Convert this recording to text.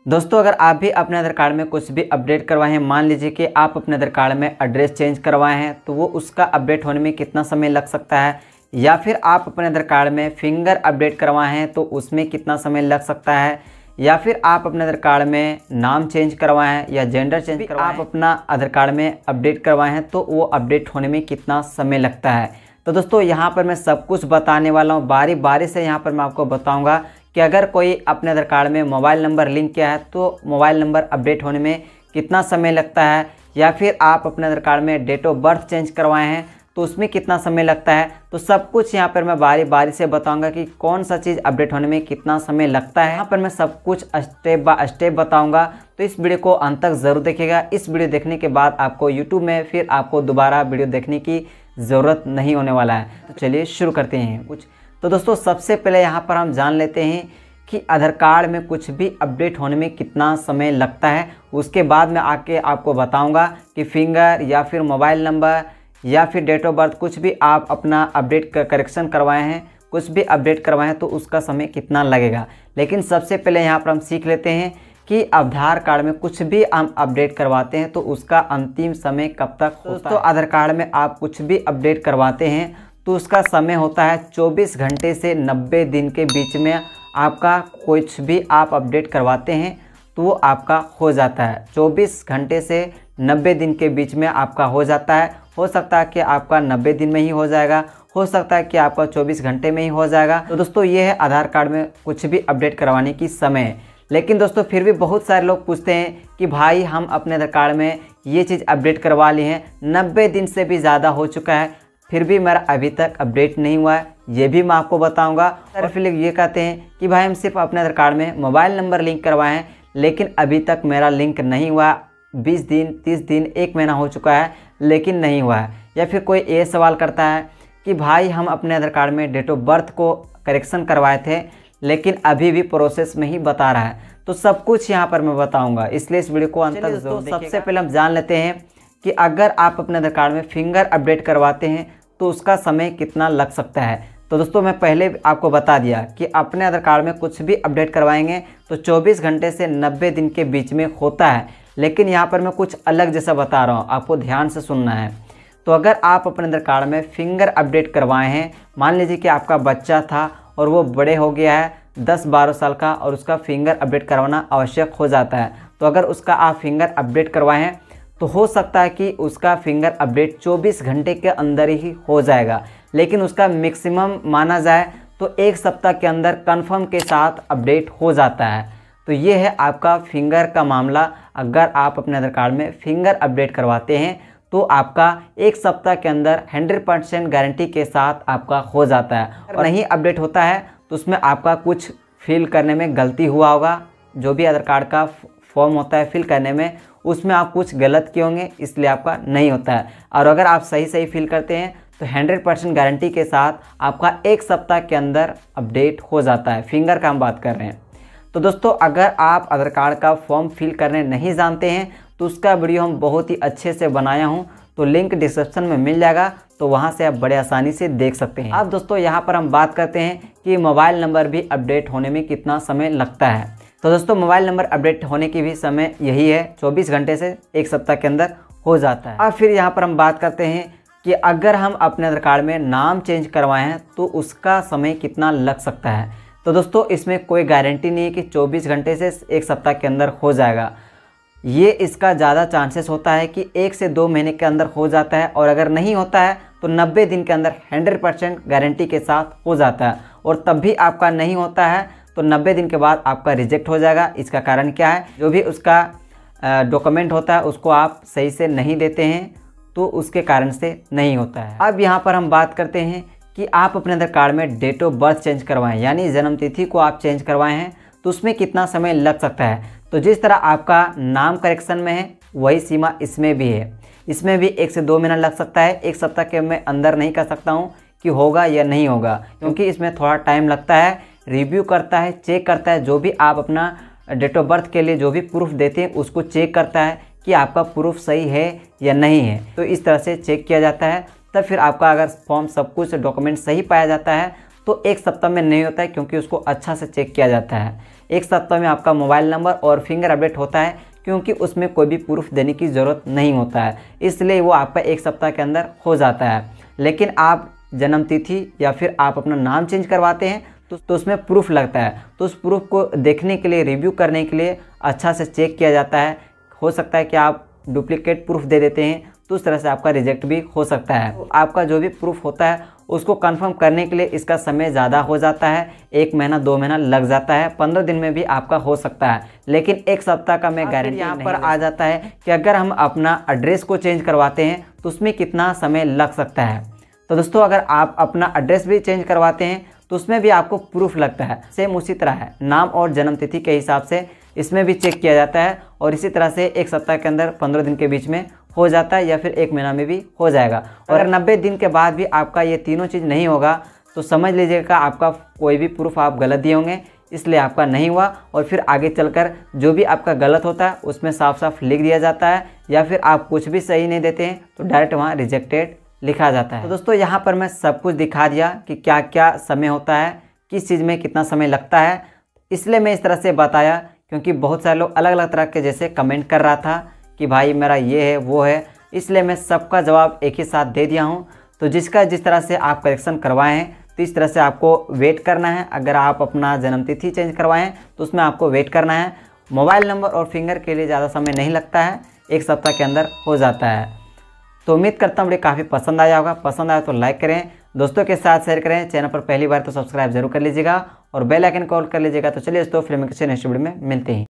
दोस्तों अगर आप भी अपने आधार कार्ड में कुछ भी अपडेट करवाए हैं, मान लीजिए कि आप अपने आधार कार्ड में एड्रेस चेंज करवाए हैं, तो वो उसका अपडेट होने में कितना समय लग सकता है, या फिर आप अपने आधार कार्ड में फिंगर अपडेट करवाए हैं तो उसमें कितना समय लग सकता है, या फिर आप अपने आधार कार्ड में नाम चेंज करवाए हैं या जेंडर चेंज करवाए आप अपना आधार कार्ड में अपडेट करवाए हैं तो वो अपडेट होने में कितना समय लगता है। तो दोस्तों यहाँ पर मैं सब कुछ बताने वाला हूँ, बारी बारी से यहाँ पर मैं आपको बताऊँगा कि अगर कोई अपने आधार कार्ड में मोबाइल नंबर लिंक किया है तो मोबाइल नंबर अपडेट होने में कितना समय लगता है, या फिर आप अपने आधार कार्ड में डेट ऑफ बर्थ चेंज करवाए हैं तो उसमें कितना समय लगता है। तो सब कुछ यहाँ पर मैं बारी बारी से बताऊंगा कि कौन सा चीज़ अपडेट होने में कितना समय लगता है। यहाँ पर मैं सब कुछ स्टेप बाय स्टेप बताऊंगा, तो इस वीडियो को अंत तक ज़रूर देखिएगा। इस वीडियो देखने के बाद आपको यूट्यूब में फिर आपको दोबारा वीडियो देखने की ज़रूरत नहीं होने वाला है। तो चलिए शुरू करते हैं कुछ। तो दोस्तों सबसे पहले यहाँ पर हम जान लेते हैं कि आधार कार्ड में कुछ भी अपडेट होने में कितना समय लगता है। उसके बाद मैं आके आपको बताऊंगा कि फिंगर या फिर मोबाइल नंबर या फिर डेट ऑफ बर्थ कुछ भी आप अपना अपडेट करेक्शन करवाए हैं, कुछ भी अपडेट करवाए हैं तो उसका समय कितना लगेगा। लेकिन सबसे पहले यहाँ पर हम सीख लेते हैं कि आधार कार्ड में कुछ भी हम अपडेट करवाते हैं तो उसका अंतिम समय कब तक होता है। दोस्तों आधार कार्ड में आप कुछ भी अपडेट करवाते हैं तो उसका समय होता है 24 घंटे से 90 दिन के बीच में। आपका कुछ भी आप अपडेट करवाते हैं तो वो आपका हो जाता है 24 घंटे से 90 दिन के बीच में आपका हो जाता है। हो सकता है कि आपका 90 दिन में ही हो जाएगा, हो सकता है कि आपका 24 घंटे में ही हो जाएगा। तो दोस्तों ये है आधार कार्ड में कुछ भी अपडेट करवाने की समय। लेकिन दोस्तों फिर भी बहुत सारे लोग पूछते हैं कि भाई हम अपने आधार कार्ड में ये चीज़ अपडेट करवा ली है, 90 दिन से भी ज़्यादा हो चुका है, फिर भी मेरा अभी तक अपडेट नहीं हुआ है, ये भी मैं आपको बताऊंगा। और फिर लोग ये कहते हैं कि भाई हम सिर्फ अपने आधार कार्ड में मोबाइल नंबर लिंक करवाए हैं लेकिन अभी तक मेरा लिंक नहीं हुआ, 20 दिन 30 दिन 1 महीना हो चुका है लेकिन नहीं हुआ है। या फिर कोई ये सवाल करता है कि भाई हम अपने आधार कार्ड में डेट ऑफ बर्थ को करेक्शन करवाए थे लेकिन अभी भी प्रोसेस में ही बता रहा है। तो सब कुछ यहाँ पर मैं बताऊँगा, इसलिए इस वीडियो को अंत तक जरूर देखिएगा। सबसे पहले हम जान लेते हैं कि अगर आप अपने आधार कार्ड में फिंगर अपडेट करवाते हैं तो उसका समय कितना लग सकता है। तो दोस्तों मैं पहले आपको बता दिया कि अपने आधार कार्ड में कुछ भी अपडेट करवाएंगे तो 24 घंटे से 90 दिन के बीच में होता है। लेकिन यहाँ पर मैं कुछ अलग जैसा बता रहा हूँ, आपको ध्यान से सुनना है। तो अगर आप अपने आधार कार्ड में फिंगर अपडेट करवाए हैं, मान लीजिए कि आपका बच्चा था और वो बड़े हो गया है 10-12 साल का और उसका फिंगर अपडेट करवाना आवश्यक हो जाता है, तो अगर उसका आप फिंगर अपडेट करवाए हैं तो हो सकता है कि उसका फिंगर अपडेट 24 घंटे के अंदर ही हो जाएगा। लेकिन उसका मैक्सिमम माना जाए तो 1 सप्ताह के अंदर कंफर्म के साथ अपडेट हो जाता है। तो ये है आपका फिंगर का मामला। अगर आप अपने आधार कार्ड में फिंगर अपडेट करवाते हैं तो आपका 1 सप्ताह के अंदर 100% गारंटी के साथ आपका हो जाता है। और नहीं अपडेट होता है तो उसमें आपका कुछ फिल करने में गलती हुआ होगा, जो भी आधार कार्ड का फॉर्म होता है फिल करने में उसमें आप कुछ गलत किए होंगे, इसलिए आपका नहीं होता है। और अगर आप सही फिल करते हैं तो 100% गारंटी के साथ आपका 1 सप्ताह के अंदर अपडेट हो जाता है। फिंगर का हम बात कर रहे हैं। तो दोस्तों अगर आप आधार कार्ड का फॉर्म फिल करने नहीं जानते हैं तो उसका वीडियो हम बहुत ही अच्छे से बनाया हूँ, तो लिंक डिस्क्रिप्शन में मिल जाएगा, तो वहाँ से आप बड़े आसानी से देख सकते हैं। अब दोस्तों यहाँ पर हम बात करते हैं कि मोबाइल नंबर भी अपडेट होने में कितना समय लगता है। तो दोस्तों मोबाइल नंबर अपडेट होने की भी समय यही है, 24 घंटे से 1 सप्ताह के अंदर हो जाता है। अब फिर यहाँ पर हम बात करते हैं कि अगर हम अपने आधार कार्ड में नाम चेंज करवाए हैं तो उसका समय कितना लग सकता है। तो दोस्तों इसमें कोई गारंटी नहीं है कि 24 घंटे से 1 सप्ताह के अंदर हो जाएगा। ये इसका ज़्यादा चांसेस होता है कि 1 से 2 महीने के अंदर हो जाता है, और अगर नहीं होता है तो 90 दिन के अंदर 100% गारंटी के साथ हो जाता है। और तब भी आपका नहीं होता है तो 90 दिन के बाद आपका रिजेक्ट हो जाएगा। इसका कारण क्या है, जो भी उसका डॉक्यूमेंट होता है उसको आप सही से नहीं देते हैं तो उसके कारण से नहीं होता है। अब यहाँ पर हम बात करते हैं कि आप अपने आधार कार्ड में डेट ऑफ बर्थ चेंज करवाएं, यानी जन्म तिथि को आप चेंज करवाए हैं तो उसमें कितना समय लग सकता है। तो जिस तरह आपका नाम करेक्शन में है वही सीमा इसमें भी है। इसमें भी 1 से 2 महीना लग सकता है। 1 सप्ताह के मैं अंदर नहीं कर सकता हूँ कि होगा या नहीं होगा, क्योंकि इसमें थोड़ा टाइम लगता है, रिव्यू करता है, चेक करता है। जो भी आप अपना डेट ऑफ बर्थ के लिए जो भी प्रूफ देते हैं उसको चेक करता है कि आपका प्रूफ सही है या नहीं है। तो इस तरह से चेक किया जाता है। तब फिर आपका अगर फॉर्म सब कुछ डॉक्यूमेंट सही पाया जाता है तो एक सप्ताह में नहीं होता है, क्योंकि उसको अच्छा से चेक किया जाता है। एक सप्ताह में आपका मोबाइल नंबर और फिंगर अपडेट होता है, क्योंकि उसमें कोई भी प्रूफ देने की ज़रूरत नहीं होता है, इसलिए वो आपका एक सप्ताह के अंदर हो जाता है। लेकिन आप जन्म तिथि या फिर आप अपना नाम चेंज करवाते हैं तो उसमें प्रूफ लगता है। तो उस प्रूफ को देखने के लिए, रिव्यू करने के लिए अच्छा से चेक किया जाता है। हो सकता है कि आप डुप्लीकेट प्रूफ दे देते हैं, तो उस तरह से आपका रिजेक्ट भी हो सकता है। तो आपका जो भी प्रूफ होता है उसको कंफर्म करने के लिए इसका समय ज़्यादा हो जाता है, 1 महीना 2 महीना लग जाता है, 15 दिन में भी आपका हो सकता है। लेकिन एक सप्ताह का मैं गारंटी यहाँ पर आ जाता है कि अगर हम अपना एड्रेस को चेंज करवाते हैं तो उसमें कितना समय लग सकता है। तो दोस्तों, अगर आप अपना एड्रेस भी चेंज करवाते हैं तो उसमें भी आपको प्रूफ लगता है। सेम उसी तरह है, नाम और जन्म तिथि के हिसाब से इसमें भी चेक किया जाता है, और इसी तरह से एक सप्ताह के अंदर 15 दिन के बीच में हो जाता है, या फिर 1 महीना में भी हो जाएगा। और अगर 90 दिन के बाद भी आपका ये तीनों चीज़ नहीं होगा तो समझ लीजिएगा आपका कोई भी प्रूफ आप गलत दिए होंगे, इसलिए आपका नहीं हुआ। और फिर आगे चलकर जो भी आपका गलत होता है उसमें साफ साफ लिख दिया जाता है, या फिर आप कुछ भी सही नहीं देते हैं तो डायरेक्ट वहाँ रिजेक्टेड लिखा जाता है। तो दोस्तों, यहाँ पर मैं सब कुछ दिखा दिया कि क्या क्या समय होता है, किस चीज़ में कितना समय लगता है। इसलिए मैं इस तरह से बताया क्योंकि बहुत सारे लोग अलग अलग तरह के जैसे कमेंट कर रहा था कि भाई मेरा ये है वो है, इसलिए मैं सबका जवाब एक ही साथ दे दिया हूँ। तो जिसका जिस तरह से आप करेक्शन करवाएं हैं तो इस तरह से आपको वेट करना है। अगर आप अपना जन्मतिथि चेंज करवाएं तो उसमें आपको वेट करना है। मोबाइल नंबर और फिंगर के लिए ज़्यादा समय नहीं लगता है, एक सप्ताह के अंदर हो जाता है। तो उम्मीद करता हूँ वीडियो काफ़ी पसंद आया होगा। पसंद आया तो लाइक करें, दोस्तों के साथ शेयर करें, चैनल पर पहली बार तो सब्सक्राइब जरूर कर लीजिएगा और बेल आइकन कॉल कर लीजिएगा। तो चलिए दोस्तों, फिर मैं किसी नेक्स्ट वीडियो में मिलते हैं।